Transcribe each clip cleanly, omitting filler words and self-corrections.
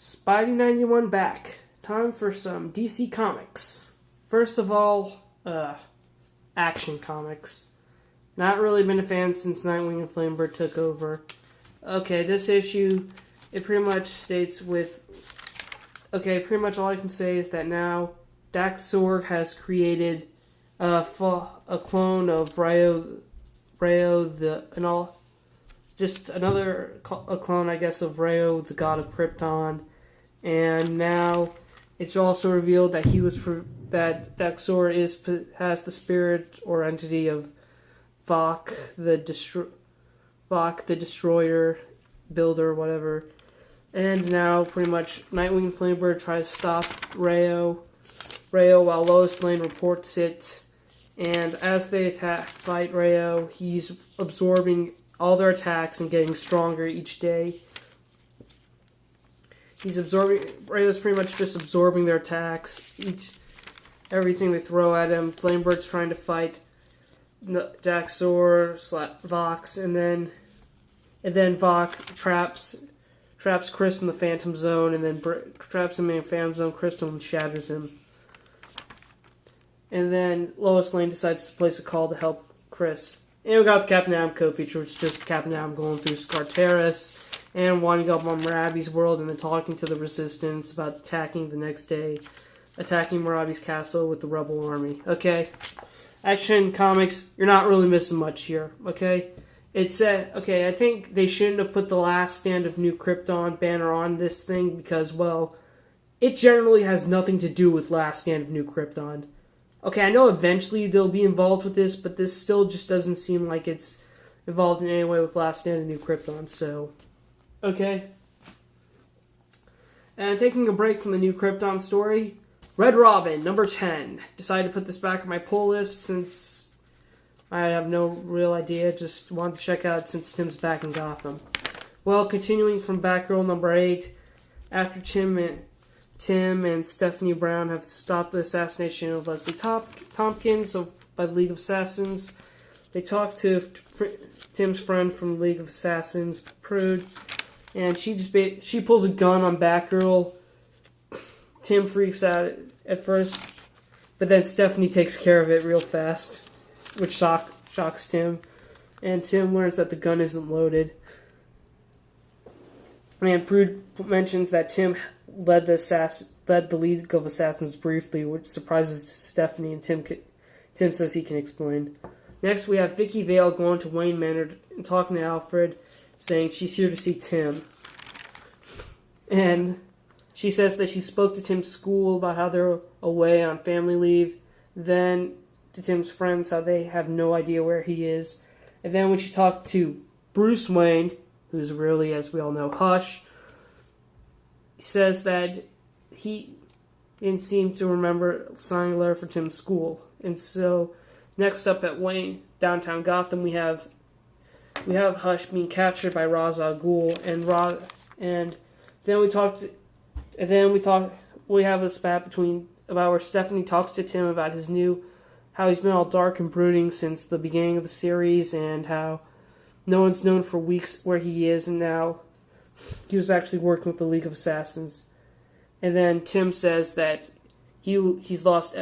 Spidey 91 back. Time for some DC Comics. First of all, Action Comics. Not really been a fan since Nightwing and Flamebird took over. Okay, this issue, it pretty much states with... Okay, pretty much all I can say is that now Jax-Ur has created a clone of Rayo and all... Just another a clone, I guess, of Rayo, the god of Krypton. And now it's also revealed that that Jax-Ur has the spirit or entity of Vok, the destroyer, builder, whatever. And now, pretty much, Nightwing and Flamebird try to stop Rayo while Lois Lane reports it. And as they fight Rayo, he's absorbing all their attacks and getting stronger each day. Rayo's pretty much just absorbing their attacks, everything they throw at him. Flamebird's trying to fight Jax-Ur, Vox, and then Vok traps Chris in the Phantom Zone, and then traps him in the Phantom Zone. Krypton shatters him. And then Lois Lane decides to place a call to help Chris. And we got the Captain Amco feature, which is just Captain Am going through Skartaris and winding up on Marabi's world, and then talking to the Resistance about attacking the next day, attacking Marabi's castle with the Rebel army. Okay, Action Comics, you're not really missing much here. Okay, okay. I think they shouldn't have put the Last Stand of New Krypton banner on this thing because, well, it generally has nothing to do with Last Stand of New Krypton. Okay, I know eventually they'll be involved with this, but this still just doesn't seem like it's involved in any way with Last Stand of New Krypton, so... Okay. And taking a break from the New Krypton story, Red Robin, number 10. Decided to put this back on my pull list since I have no real idea, just wanted to check out since Tim's back in Gotham. Well, continuing from Batgirl number 8, after Tim and Stephanie Brown have stopped the assassination of Leslie Tompkins by the League of Assassins. They talk to Tim's friend from the League of Assassins, Prude, and she pulls a gun on Batgirl. Tim freaks out at first, but then Stephanie takes care of it real fast, which shocks Tim. And Tim learns that the gun isn't loaded. And Prude mentions that Tim led the League of Assassins briefly, which surprises Stephanie, and Tim says he can explain. Next, we have Vicky Vale going to Wayne Manor and talking to Alfred, saying she's here to see Tim. And she says that she spoke to Tim's school about how they're away on family leave, then to Tim's friends how they have no idea where he is. And then when she talked to Bruce Wayne, who's really, as we all know, Hush, he says that he didn't seem to remember signing a letter for Tim's school. And so, next up at Wayne, downtown Gotham, we have Hush being captured by Ra's al Ghul, and then we have a spat about where Stephanie talks to Tim about how he's been all dark and brooding since the beginning of the series, and how no one's known for weeks where he is, and now he was actually working with the League of Assassins. And then Tim says that he's lost.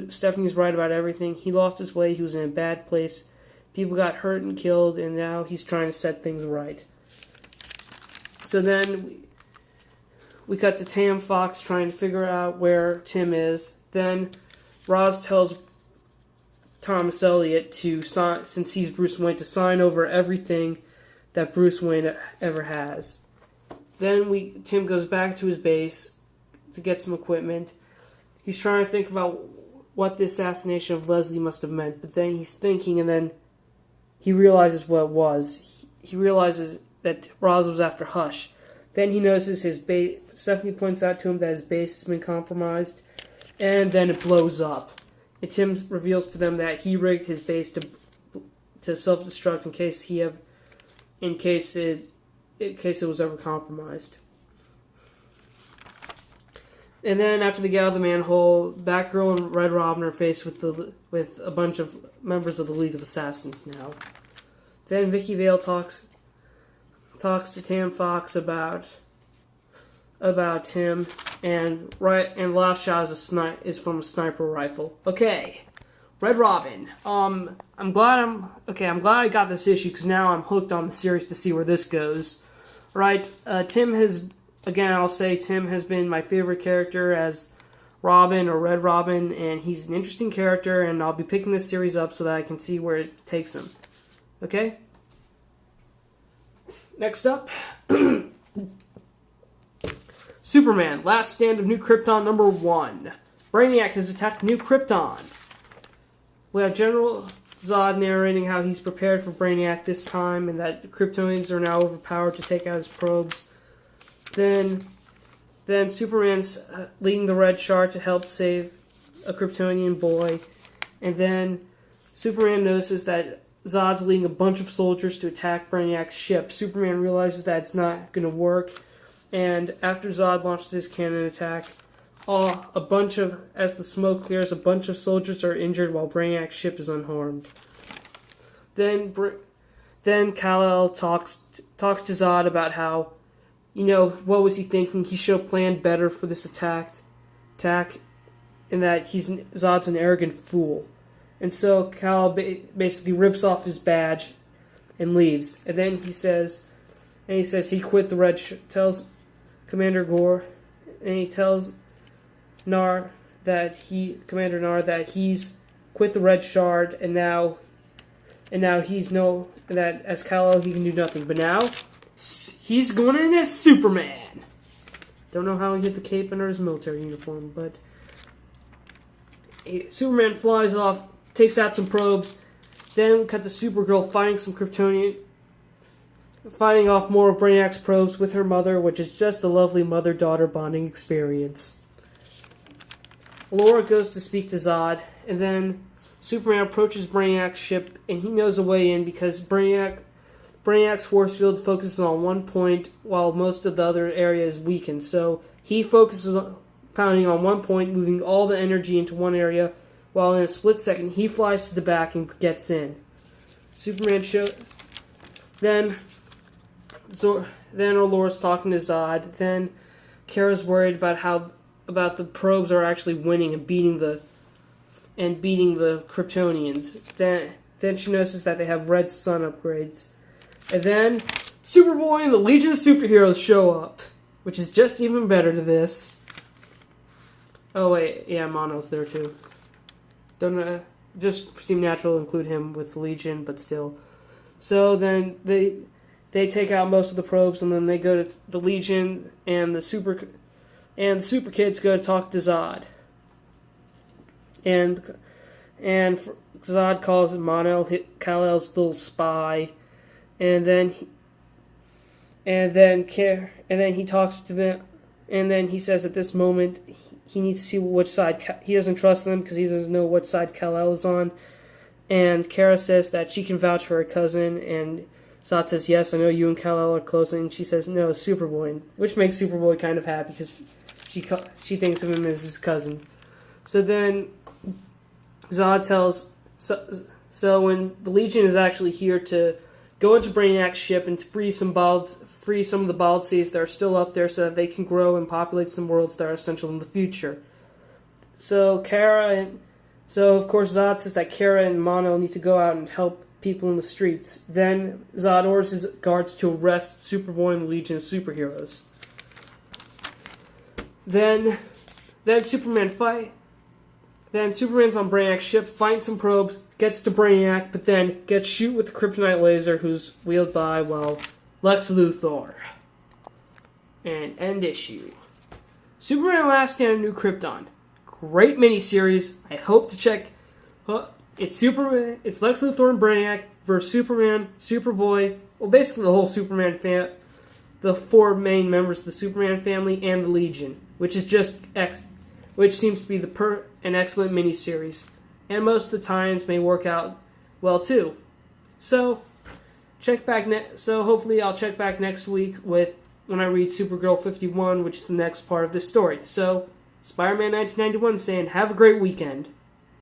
Stephanie's right about everything. He lost his way. He was in a bad place. People got hurt and killed, and now he's trying to set things right. So then we cut to Tam Fox trying to figure out where Tim is. Then Roz tells Thomas Elliot to sign, since he's Bruce Wayne, to sign over everything that Bruce Wayne ever has. Then Tim goes back to his base to get some equipment. He's trying to think about what the assassination of Leslie must have meant, but then he's thinking, and then he realizes what it was. He realizes that Roz was after Hush. Then he notices his base. Stephanie points out to him that his base has been compromised, and then it blows up. And Tim reveals to them that he rigged his base to self-destruct in case it was ever compromised. And then after they get out of the manhole, Batgirl and Red Robin are faced with a bunch of members of the League of Assassins now. Then Vicky Vale talks to Tam Fox about about him, and the last shot is from a sniper rifle. Okay, Red Robin. I'm glad I got this issue because now I'm hooked on the series to see where this goes. Right, Tim has been my favorite character as Robin or Red Robin, and he's an interesting character, and I'll be picking this series up so that I can see where it takes him. Okay? Next up, Superman, Last Stand of New Krypton #1. Brainiac has attacked New Krypton. We have General Zod narrating how he's prepared for Brainiac this time, and that Kryptonians are now overpowered to take out his probes. Then Superman's leading the Red Shard to help save a Kryptonian boy. And then Superman notices that Zod's leading a bunch of soldiers to attack Brainiac's ship. Superman realizes that it's not going to work. And after Zod launches his cannon attack, as the smoke clears, a bunch of soldiers are injured while Brainiac's ship is unharmed. Then Kal-El talks to Zod about how, what was he thinking? He should have planned better for this attack, and that Zod's an arrogant fool. And so Kal basically rips off his badge and leaves. And then he says he quit the tells Commander Gore, and he tells Commander Nar that he's quit the Red Shard, and now that as Kal-El he can do nothing. But now he's going in as Superman. Don't know how he hit the cape under his military uniform, but Superman flies off, takes out some probes. Then we cut to Supergirl fighting some Kryptonian, fighting off more of Brainiac's probes with her mother, which is just a lovely mother-daughter bonding experience. Laura goes to speak to Zod, and then Superman approaches Brainiac's ship, and he knows a way in because Brainiac's force field focuses on one point while most of the other area is weakened. So he focuses on pounding on one point, moving all the energy into one area, while in a split second he flies to the back and gets in. Then Aurora's talking to Zod. Then Kara's worried about the probes are actually winning and beating the Kryptonians. Then she notices that they have red sun upgrades. And then Superboy and the Legion of Superheroes show up, which is just even better to this. Oh wait, yeah, Mon-El's there too. Don't know, just seemed natural to include him with the Legion, but still. So then they take out most of the probes, and then they go to the Legion, and the Super Kids go to talk to Zod. And Zod calls Mon-El Kal-El's little spy, and then he talks to them, and then he says at this moment he needs to see which side he doesn't trust them because he doesn't know what side Kal-El is on. And Kara says that she can vouch for her cousin, and Zod says, yes, I know you and Kal-El are close, and she says, no, Superboy, which makes Superboy kind of happy because she thinks of him as his cousin. So then Zod tells, so when the Legion is actually here to go into Brainiac's ship and free some of the bald seas that are still up there so that they can grow and populate some worlds that are essential in the future. So of course Zod says that Kara and Mon-El need to go out and help people in the streets. Then Zod orders his guards to arrest Superboy and the Legion of Superheroes. Then Superman's on Brainiac's ship, fighting some probes, gets to Brainiac, but then gets shoot with the kryptonite laser, who's wheeled by, Lex Luthor. And end issue. Superman Last Stand of New Krypton. Great miniseries. I hope to check. It's Superman. It's Lex Luthor and Brainiac versus Superman, Superboy. Well, basically the whole Superman the four main members of the Superman family and the Legion, which seems to be an excellent miniseries, and most of the times may work out well too. So hopefully I'll check back next week when I read Supergirl 51, which is the next part of this story. So Spider-Man 1991 saying, have a great weekend.